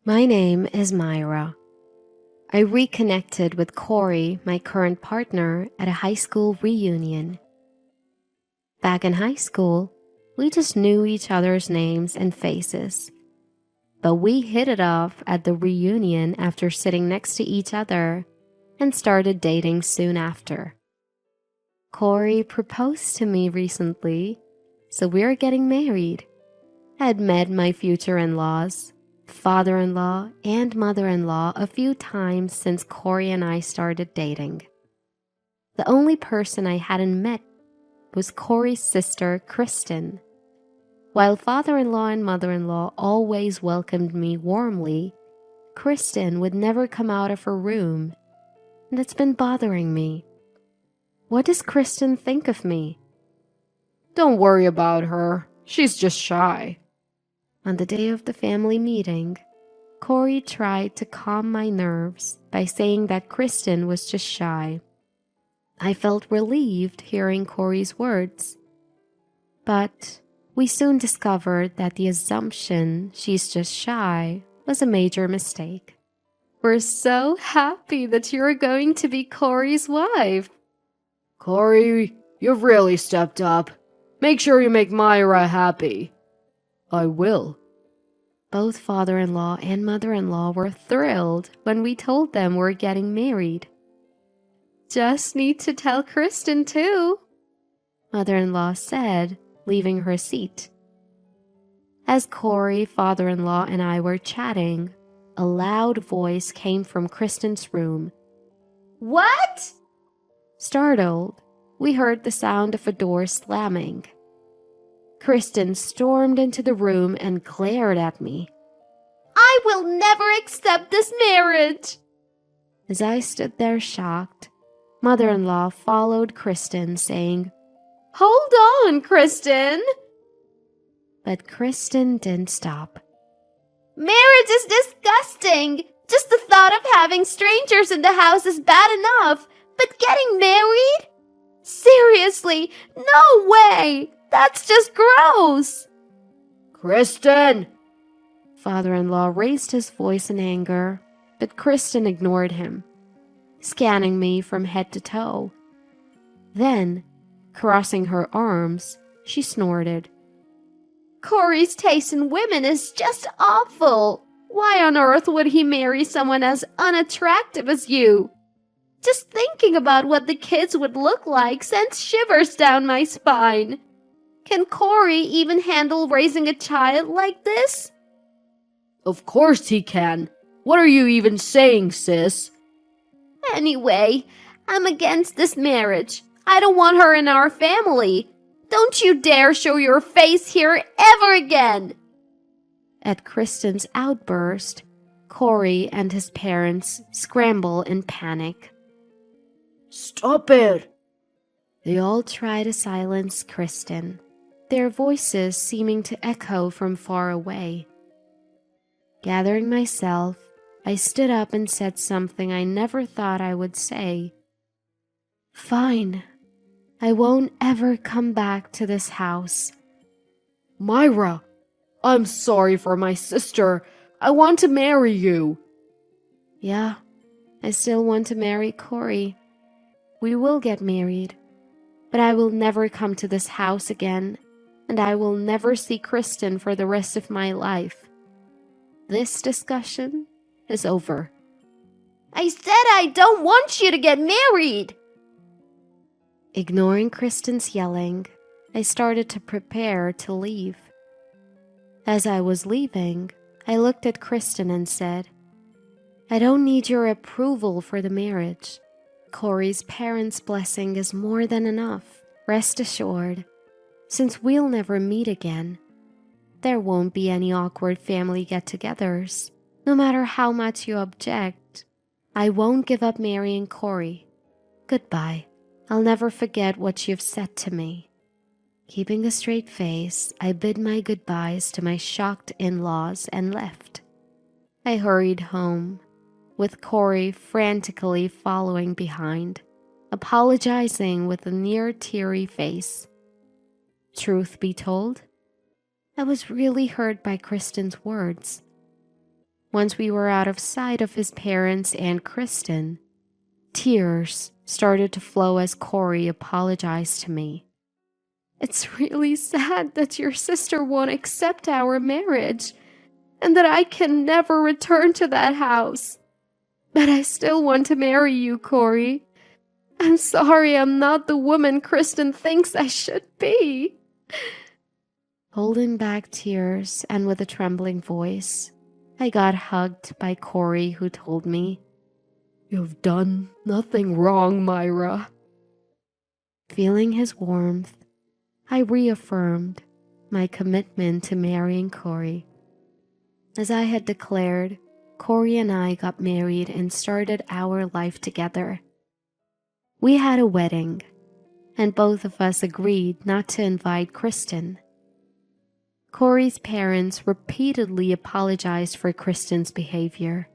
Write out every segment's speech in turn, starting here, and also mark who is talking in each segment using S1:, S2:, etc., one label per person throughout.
S1: My name is Myra. I reconnected with Corey, my current partner, at a high school reunion. Back in high school, we just knew each other's names and faces. But we hit it off at the reunion after sitting next to each other and started dating soon after. Corey proposed to me recently, so we're getting married. I had met my future in-laws, father-in-law, and mother-in-law a few times since Corey and I started dating. The only person I hadn't met was Corey's sister, Kristen. While father-in-law and mother-in-law always welcomed me warmly, Kristen would never come out of her room, and it's been bothering me. What does Kristen think of me?
S2: Don't worry about her. She's just shy.
S1: On the day of the family meeting, Corey tried to calm my nerves by saying that Kristen was just shy. I felt relieved hearing Corey's words, but we soon discovered that the assumption she's just shy was a major mistake. We're so happy that you're going to be Corey's wife.
S2: Corey, you've really stepped up. Make sure you make Myra happy. I will.
S1: Both father-in-law and mother-in-law were thrilled when we told them we're getting married. Just need to tell Kristen too, mother-in-law said, leaving her seat. As Corey, father-in-law, and I were chatting, a loud voice came from Kristen's room.
S3: What?
S1: Startled, we heard the sound of a door slamming. Kristen stormed into the room and glared at me.
S3: I will never accept this marriage.
S1: As I stood there shocked, mother-in-law followed Kristen, saying,
S3: Hold on, Kristen.
S1: But Kristen didn't stop.
S3: Marriage is disgusting. Just the thought of having strangers in the house is bad enough, but getting married? Seriously, no way. That's just gross.
S2: Kristen!
S1: Father-in-law raised his voice in anger, but Kristen ignored him, scanning me from head to toe. Then, crossing her arms, she snorted.
S3: Corey's taste in women is just awful. Why on earth would he marry someone as unattractive as you? Just thinking about what the kids would look like sends shivers down my spine. Can Corey even handle raising a child like this?
S2: Of course he can. What are you even saying, sis?
S3: Anyway, I'm against this marriage. I don't want her in our family. Don't you dare show your face here ever again.
S1: At Kristen's outburst, Corey and his parents scramble in panic.
S2: Stop it!
S1: They all try to silence Kristen, their voices seeming to echo from far away. Gathering myself, I stood up and said something I never thought I would say. Fine. I won't ever come back to this house.
S2: Myra, I'm sorry for my sister. I want to marry you.
S1: Yeah, I still want to marry Corey. We will get married, but I will never come to this house again, and I will never see Kristen for the rest of my life. This discussion is over.
S3: I said I don't want you to get married.
S1: Ignoring Kristen's yelling, I started to prepare to leave. As I was leaving, I looked at Kristen and said, I don't need your approval for the marriage. Corey's parents' blessing is more than enough. Rest assured, since we'll never meet again, there won't be any awkward family get-togethers. No matter how much you object, I won't give up marrying Corey. Goodbye. I'll never forget what you've said to me. Keeping a straight face, I bid my goodbyes to my shocked in-laws and left. I hurried home, with Corey frantically following behind, apologizing with a near-teary face. Truth be told, I was really hurt by Kristen's words. once we were out of sight of his parents and Kristen, tears started to flow as Corey apologized to me.
S3: It's really sad that your sister won't accept our marriage and that I can never return to that house. But I still want to marry you, Corey. I'm sorry I'm not the woman Kristen thinks I should be.
S1: Holding back tears and with a trembling voice, I got hugged by Corey, who told me,
S2: "You've done nothing wrong, Myra."
S1: Feeling his warmth, I reaffirmed my commitment to marrying Corey. As I had declared, Corey and I got married and started our life together. We had a wedding, and both of us agreed not to invite Kristen. Corey's parents repeatedly apologized for Kristen's behavior,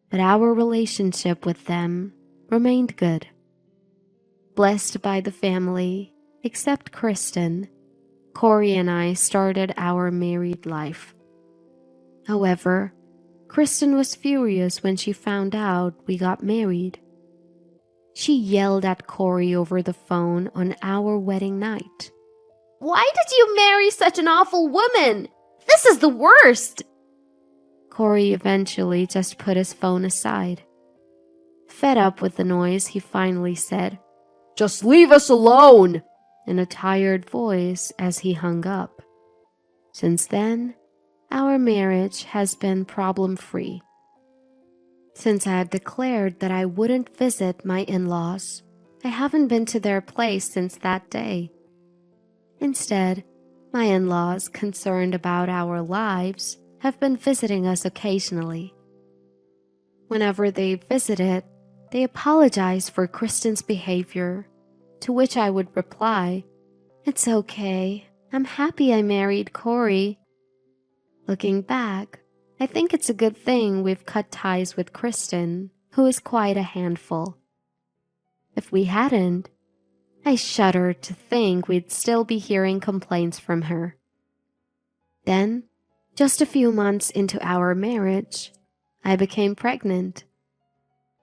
S1: but our relationship with them remained good. Blessed by the family, except Kristen, Corey and I started our married life. However, Kristen was furious when she found out we got married. She yelled at Corey over the phone on our wedding night.
S3: Why did you marry such an awful woman? This is the worst.
S1: Corey eventually just put his phone aside. Fed up with the noise, he finally said,
S2: "Just leave us alone,"
S1: in a tired voice as he hung up. Since then, our marriage has been problem-free. Since I had declared that I wouldn't visit my in-laws, I haven't been to their place since that day. Instead, my in-laws, concerned about our lives, have been visiting us occasionally. Whenever they visited, they apologized for Kristen's behavior, to which I would reply, "It's okay. I'm happy I married Corey." Looking back, I think it's a good thing we've cut ties with Kristen, who is quite a handful. If we hadn't, I shudder to think we'd still be hearing complaints from her. Then, just a few months into our marriage, I became pregnant.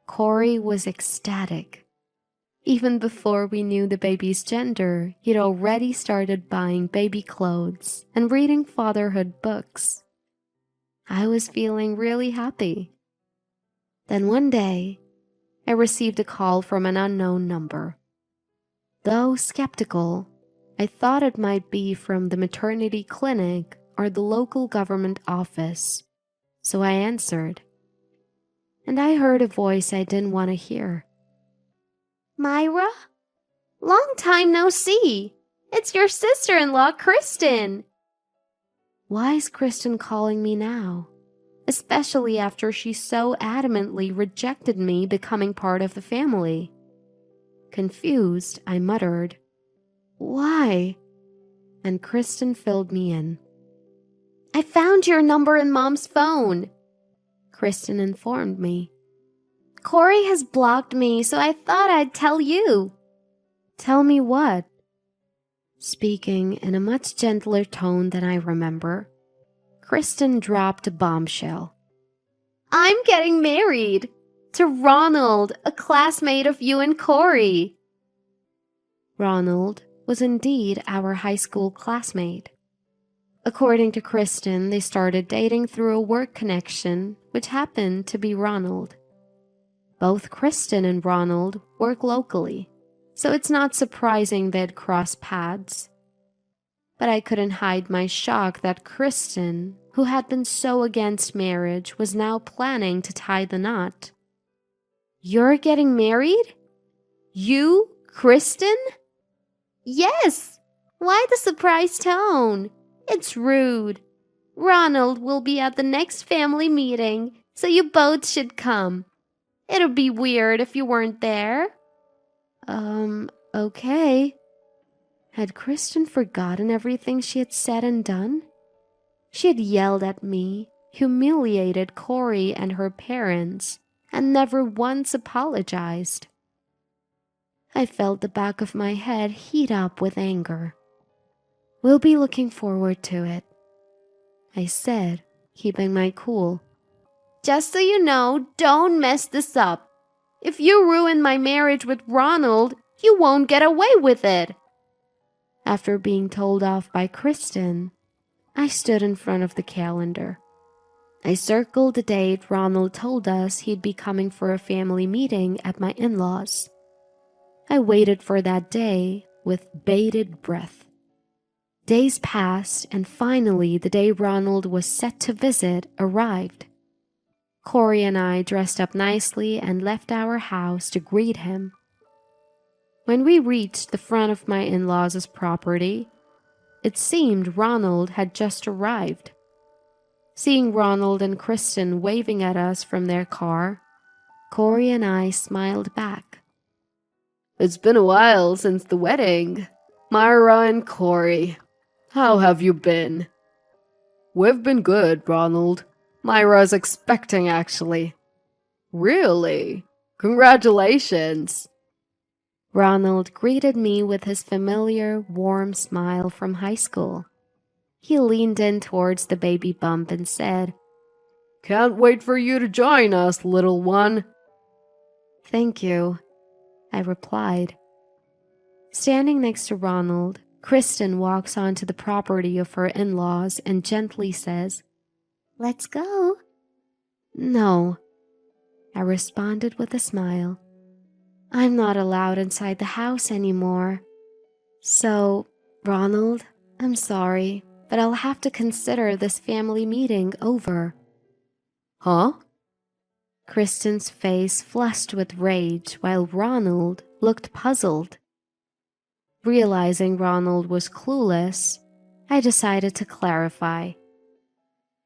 S1: Corey was ecstatic. Even before we knew the baby's gender, he'd already started buying baby clothes and reading fatherhood books. I was feeling really happy. Then one day, I received a call from an unknown number. Though skeptical, I thought it might be from the maternity clinic or the local government office, so I answered. And I heard a voice I didn't want to hear.
S3: Myra? Long time no see. It's your sister-in-law, Kristen.
S1: Why is Kristen calling me now? Especially after she so adamantly rejected me becoming part of the family. Confused, I muttered, "Why?" And Kristen filled me in.
S3: I found your number in Mom's phone,
S1: Kristen informed me.
S3: Corey has blocked me, so I thought I'd tell you.
S1: Tell me what? Speaking in a much gentler tone than I remember, Kristen dropped a bombshell.
S3: I'm getting married to Ronald, a classmate of you and Corey.
S1: Ronald was indeed our high school classmate. According to Kristen, they started dating through a work connection, which happened to be Ronald. Both Kristen and Ronald work locally, so it's not surprising they'd cross paths. But I couldn't hide my shock that Kristen, who had been so against marriage, was now planning to tie the knot.
S3: You're getting married? You, Kristen? Yes. Why the surprise tone? It's rude. Ronald will be at the next family meeting, so you both should come. It'd be weird if you weren't there.
S1: Okay. Had Kristen forgotten everything she had said and done? She had yelled at me, humiliated Corey and her parents, and never once apologized. I felt the back of my head heat up with anger. We'll be looking forward to it, I said, keeping my cool.
S3: Just so you know, don't mess this up. If you ruin my marriage with Ronald, you won't get away with it."
S1: After being told off by Kristen, I stood in front of the calendar. I circled the date Ronald told us he'd be coming for a family meeting at my in-laws. I waited for that day with bated breath. Days passed, and finally the day Ronald was set to visit arrived. Corey and I dressed up nicely and left our house to greet him. When we reached the front of my in-laws' property, it seemed Ronald had just arrived. Seeing Ronald and Kristen waving at us from their car, Corey and I smiled back.
S2: It's been a while since the wedding. Myra and Corey, how have you been? We've been good, Ronald. Myra's expecting, actually. Really? Congratulations.
S1: Ronald greeted me with his familiar, warm smile from high school. He leaned in towards the baby bump and said,
S2: "Can't wait for you to join us, little one."
S1: "Thank you," I replied. Standing next to Ronald, Kristen walks onto the property of her in-laws and gently says,
S3: "Let's go."
S1: "No," I responded with a smile. "I'm not allowed inside the house anymore. So, Ronald, I'm sorry, but I'll have to consider this family meeting over."
S2: Huh?
S1: Kristen's face flushed with rage while Ronald looked puzzled. Realizing Ronald was clueless, I decided to clarify.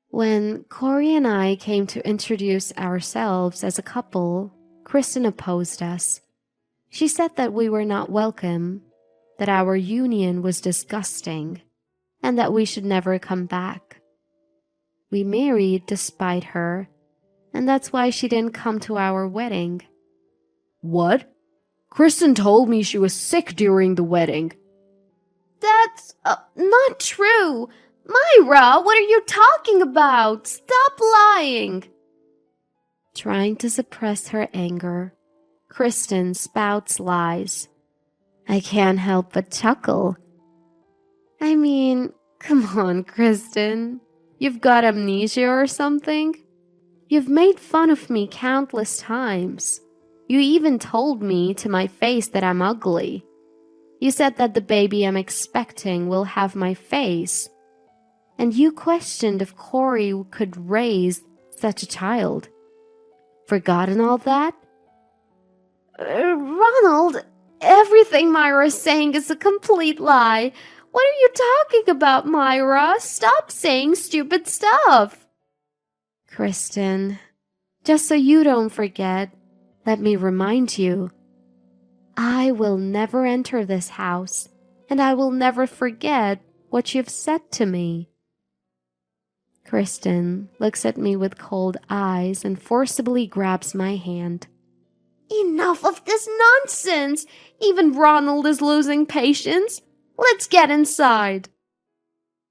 S1: When Corey and I came to introduce ourselves as a couple, Kristen opposed us. She said that we were not welcome, that our union was disgusting, and that we should never come back. We married despite her, and that's why she didn't come to our wedding.
S2: What? Kristen told me she was sick during the wedding.
S3: That's not true. Myra, what are you talking about? Stop lying.
S1: Trying to suppress her anger, Kristen spouts lies. I can't help but chuckle. I mean, come on, Kristen. You've got amnesia or something? You've made fun of me countless times. You even told me to my face that I'm ugly. You said that the baby I'm expecting will have my face. And you questioned if Corey could raise such a child. Forgotten all that?
S3: Ronald, everything Myra is saying is a complete lie. What are you talking about, Myra? Stop saying stupid stuff.
S1: Kristen, just so you don't forget, let me remind you. I will never enter this house, and I will never forget what you've said to me. Kristen looks at me with cold eyes and forcibly grabs my hand.
S3: Enough of this nonsense! Even Ronald is losing patience. Let's get inside.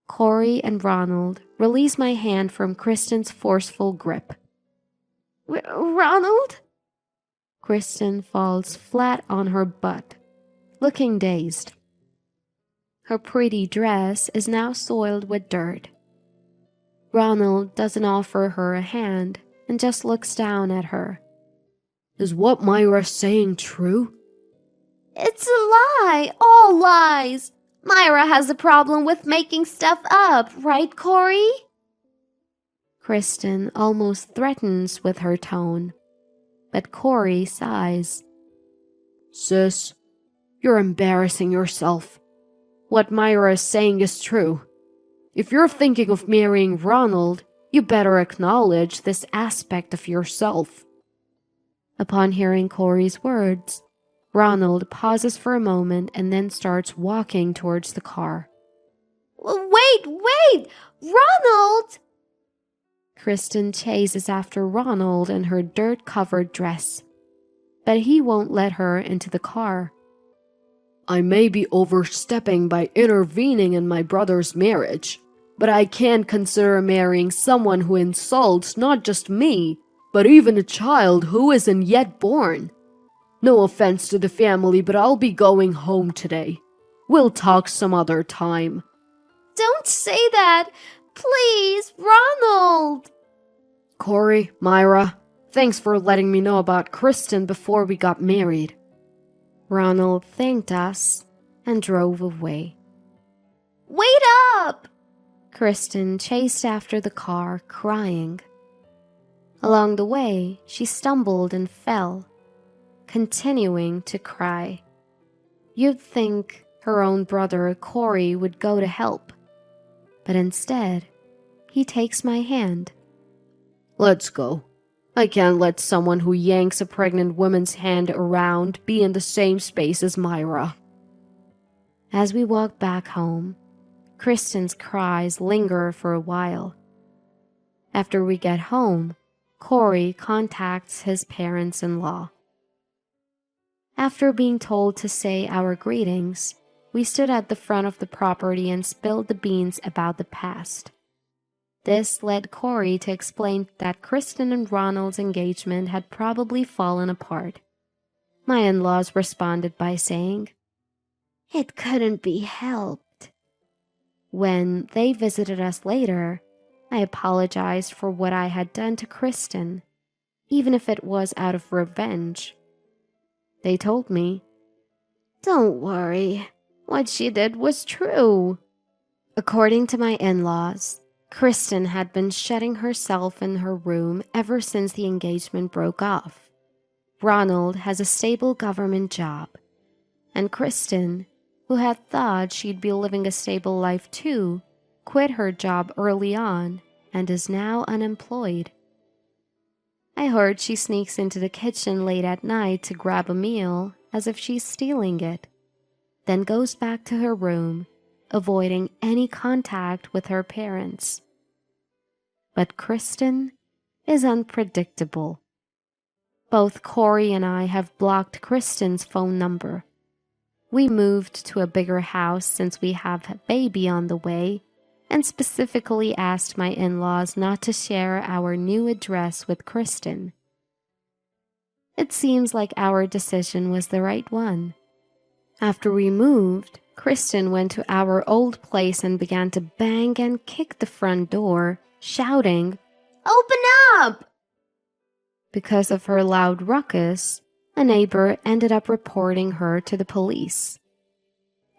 S1: Corey and Ronald release my hand from Kristen's forceful grip.
S3: Ronald?
S1: Kristen falls flat on her butt, looking dazed. Her pretty dress is now soiled with dirt. Ronald doesn't offer her a hand and just looks down at her.
S2: Is what Myra's saying true?
S3: It's a lie. All lies. Myra has a problem with making stuff up, right, Corey?
S1: Kristen almost threatens with her tone, but Corey sighs.
S2: Sis, you're embarrassing yourself. What Myra is saying is true. If you're thinking of marrying Ronald, you better acknowledge this aspect of yourself.
S1: Upon hearing Corey's words, Ronald pauses for a moment and then starts walking towards the car.
S3: Wait! Ronald!
S1: Kristen chases after Ronald in her dirt-covered dress, but he won't let her into the car.
S2: I may be overstepping by intervening in my brother's marriage, but I can't consider marrying someone who insults not just me, but even a child who isn't yet born. No offense to the family, but I'll be going home today. We'll talk some other time.
S3: Don't say that! Please, Ronald!
S2: Corey, Myra, thanks for letting me know about Kristen before we got married.
S1: Ronald thanked us and drove away.
S3: Wait up!
S1: Kristen chased after the car, crying. Along the way, she stumbled and fell, continuing to cry. You'd think her own brother Corey would go to help, but instead, he takes my hand.
S2: Let's go. I can't let someone who yanks a pregnant woman's hand around be in the same space as Myra.
S1: As we walk back home, Kristen's cries linger for a while. After we get home, Corey contacts his parents-in-law. After being told to say our greetings, we stood at the front of the property and spilled the beans about the past. This led Corey to explain that Kristen and Ronald's engagement had probably fallen apart. My in-laws responded by saying, "It couldn't be helped." When they visited us later, I apologized for what I had done to Kristen, even if it was out of revenge. They told me, "Don't worry, what she did was true." According to my in-laws, Kristen had been shutting herself in her room ever since the engagement broke off. Ronald has a stable government job, and Kristen, who had thought she'd be living a stable life too, quit her job early on and is now unemployed. I heard she sneaks into the kitchen late at night to grab a meal as if she's stealing it, then goes back to her room, avoiding any contact with her parents. But Kristen is unpredictable. Both Corey and I have blocked Kristen's phone number. We moved to a bigger house since we have a baby on the way, and specifically asked my in-laws not to share our new address with Kristen. It seems like our decision was the right one. After we moved, Kristen went to our old place and began to bang and kick the front door, shouting,
S3: Open up!
S1: Because of her loud ruckus, a neighbor ended up reporting her to the police.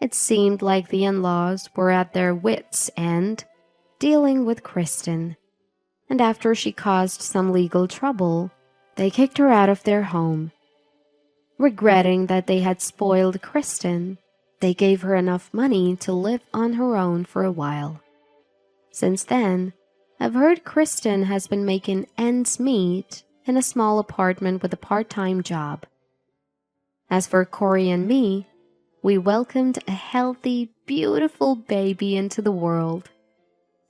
S1: It seemed like the in-laws were at their wits' end dealing with Kristen, and after she caused some legal trouble, they kicked her out of their home. Regretting that they had spoiled Kristen, they gave her enough money to live on her own for a while. Since then, I've heard Kristen has been making ends meet in a small apartment with a part-time job. As for Corey and me, we welcomed a healthy, beautiful baby into the world.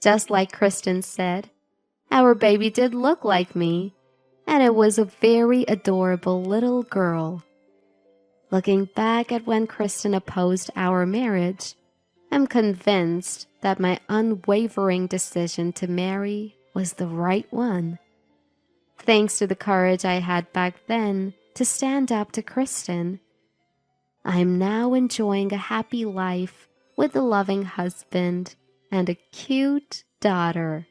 S1: Just like Kristen said, our baby did look like me, and it was a very adorable little girl. Looking back at when Kristen opposed our marriage, I'm convinced that my unwavering decision to marry was the right one. Thanks to the courage I had back then to stand up to Kristen, I'm now enjoying a happy life with a loving husband and a cute daughter.